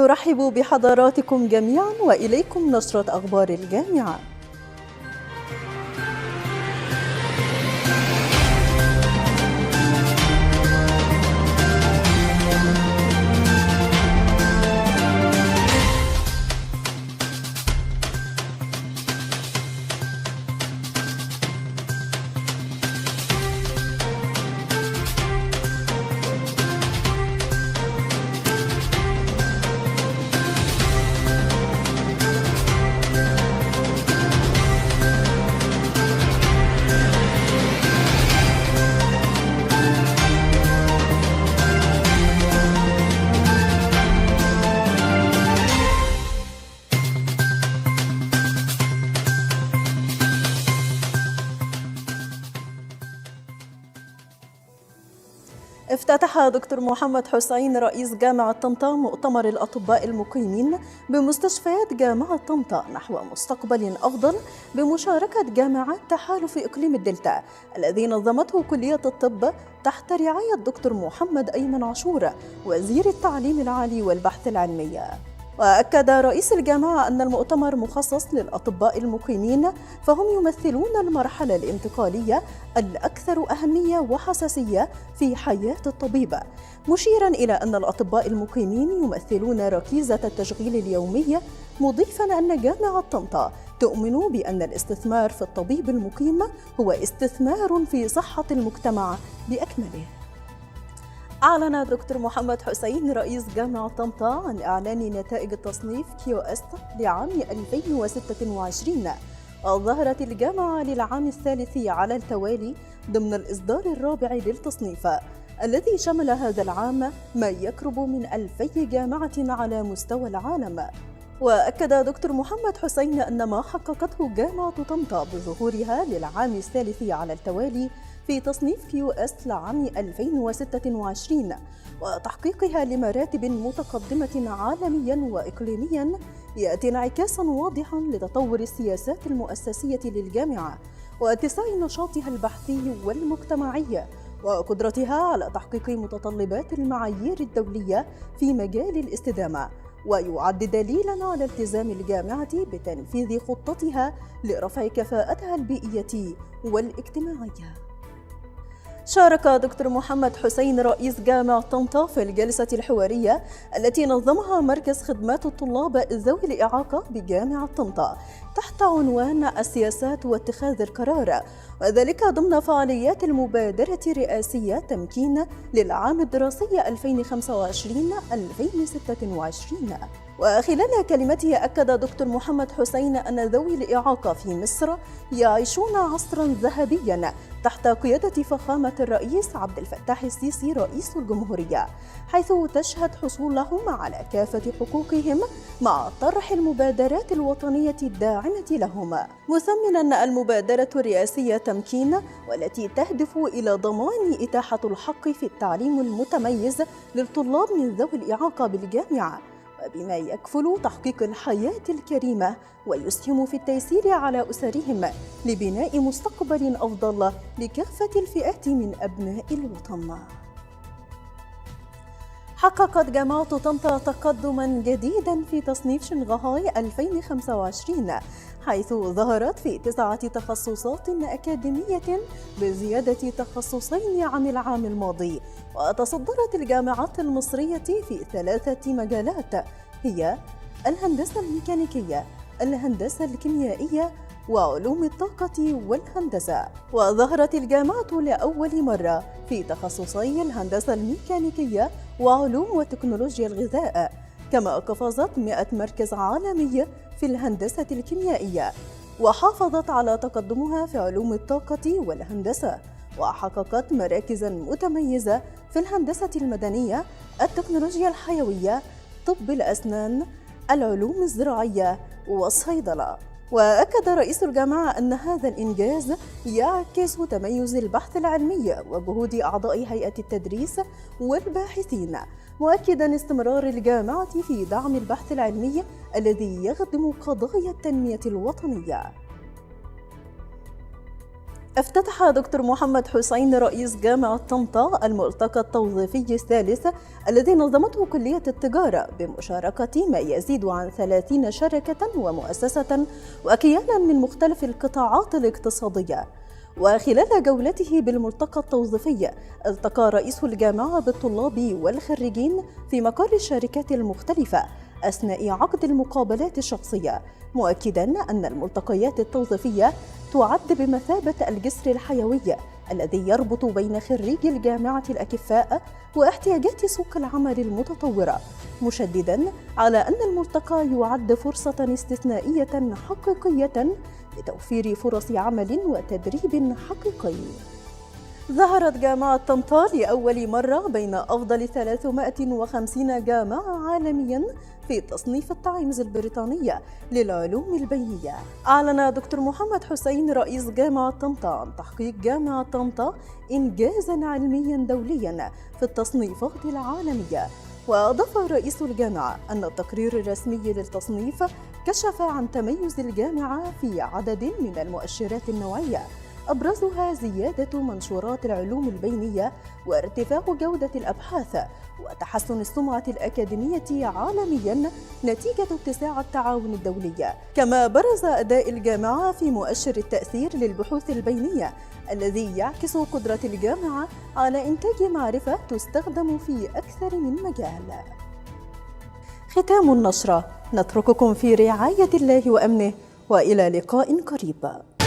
نرحب بحضراتكم جميعا وإليكم نشرة أخبار الجامعة. افتتح دكتور محمد حسين رئيس جامعة طنطا مؤتمر الأطباء المقيمين بمستشفيات جامعة طنطا نحو مستقبل أفضل بمشاركة جامعات تحالف إقليم الدلتا الذي نظمته كلية الطب تحت رعاية دكتور محمد أيمن عاشور وزير التعليم العالي والبحث العلمي. وأكد رئيس الجامعة أن المؤتمر مخصص للأطباء المقيمين فهم يمثلون المرحلة الانتقالية الأكثر أهمية وحساسية في حياة الطبيب، مشيرا إلى أن الأطباء المقيمين يمثلون ركيزة التشغيل اليومي، مضيفا أن جامعة طنطا تؤمن بأن الاستثمار في الطبيب المقيم هو استثمار في صحة المجتمع بأكمله. أعلن دكتور محمد حسين رئيس جامعة طنطا عن إعلان نتائج التصنيف QS لعام 2026، وظهرت الجامعة للعام الثالث على التوالي ضمن الإصدار الرابع للتصنيف الذي شمل هذا العام ما يقرب من 2000 جامعة على مستوى العالم. وأكد دكتور محمد حسين أن ما حققته جامعة طنطا بظهورها للعام الثالث على التوالي في تصنيف QS لعام 2026 وتحقيقها لمراتب متقدمة عالميا وإقليميا يأتي انعكاسا واضحا لتطور السياسات المؤسسية للجامعة واتساع نشاطها البحثي والمجتمعي وقدرتها على تحقيق متطلبات المعايير الدولية في مجال الاستدامة، ويعد دليلا على التزام الجامعة بتنفيذ خطتها لرفع كفاءتها البيئية والاجتماعية. شارك دكتور محمد حسين رئيس جامعة طنطا في الجلسة الحوارية التي نظمها مركز خدمات الطلاب ذوي الإعاقة بجامعة طنطا تحت عنوان السياسات واتخاذ القرار، وذلك ضمن فعاليات المبادرة الرئاسية تمكين للعام الدراسي 2025-2026. وخلال كلمته أكد دكتور محمد حسين أن ذوي الإعاقة في مصر يعيشون عصرا ذهبيا تحت قيادة فخامة الرئيس عبد الفتاح السيسي رئيس الجمهورية، حيث تشهد حصولهم على كافة حقوقهم مع طرح المبادرات الوطنية الداعمة لهم، مثمنا المبادرة الرئاسية تمكين والتي تهدف إلى ضمان إتاحة الحق في التعليم المتميز للطلاب من ذوي الإعاقة بالجامعة، وبما يكفل تحقيق الحياة الكريمة ويسهم في التيسير على أسرهم لبناء مستقبل أفضل لكافة الفئات من أبناء الوطن. حققت جامعة طنطا تقدما جديدا في تصنيف شنغهاي 2025، حيث ظهرت في 9 تخصصات أكاديمية بزيادة تخصصين عن العام الماضي، وتصدرت الجامعات المصرية في 3 مجالات هي الهندسة الميكانيكية، الهندسة الكيميائية، وعلوم الطاقة والهندسة. وظهرت الجامعة لأول مرة في تخصصي الهندسة الميكانيكية وعلوم وتكنولوجيا الغذاء، كما قفزت 100 مركز عالمي في الهندسة الكيميائية، وحافظت على تقدمها في علوم الطاقة والهندسة، وحققت مراكزا متميزة في الهندسة المدنية، التكنولوجيا الحيوية، طب الأسنان، العلوم الزراعية والصيدلة. وأكد رئيس الجامعة أن هذا الإنجاز يعكس تميز البحث العلمي وجهود أعضاء هيئة التدريس والباحثين، مؤكدا استمرار الجامعة في دعم البحث العلمي الذي يخدم قضايا التنمية الوطنية. افتتح دكتور محمد حسين رئيس جامعة طنطا الملتقى التوظيفي الثالث الذي نظمته كلية التجارة بمشاركة ما يزيد عن 30 شركة ومؤسسة وكيانا من مختلف القطاعات الاقتصادية. وخلال جولته بالملتقى التوظيفي التقى رئيس الجامعة بالطلاب والخريجين في مقر الشركات المختلفة أثناء عقد المقابلات الشخصية، مؤكداً أن الملتقيات التوظيفية تعد بمثابة الجسر الحيوي الذي يربط بين خريجي الجامعة الأكفاء واحتياجات سوق العمل المتطورة، مشدداً على أن الملتقى يعد فرصة استثنائية حقيقية لتوفير فرص عمل وتدريب حقيقي. ظهرت جامعة طنطا لأول مرة بين أفضل 350 جامعة عالمياً في تصنيف التايمز البريطانية للعلوم البينية. أعلن دكتور محمد حسين رئيس جامعة طنطا عن تحقيق جامعة طنطا إنجازاً علمياً دولياً في التصنيفات العالمية. وأضاف رئيس الجامعة أن التقرير الرسمي للتصنيف كشف عن تميز الجامعة في عدد من المؤشرات النوعية، أبرزها زيادة منشورات العلوم البينية وارتفاع جودة الأبحاث وتحسن السمعة الأكاديمية عالمياً نتيجة اتساع التعاون الدولي. كما برز أداء الجامعة في مؤشر التأثير للبحوث البينية الذي يعكس قدرة الجامعة على إنتاج معرفة تستخدم في أكثر من مجال. ختام النشرة، نترككم في رعاية الله وأمنه، وإلى لقاء قريب.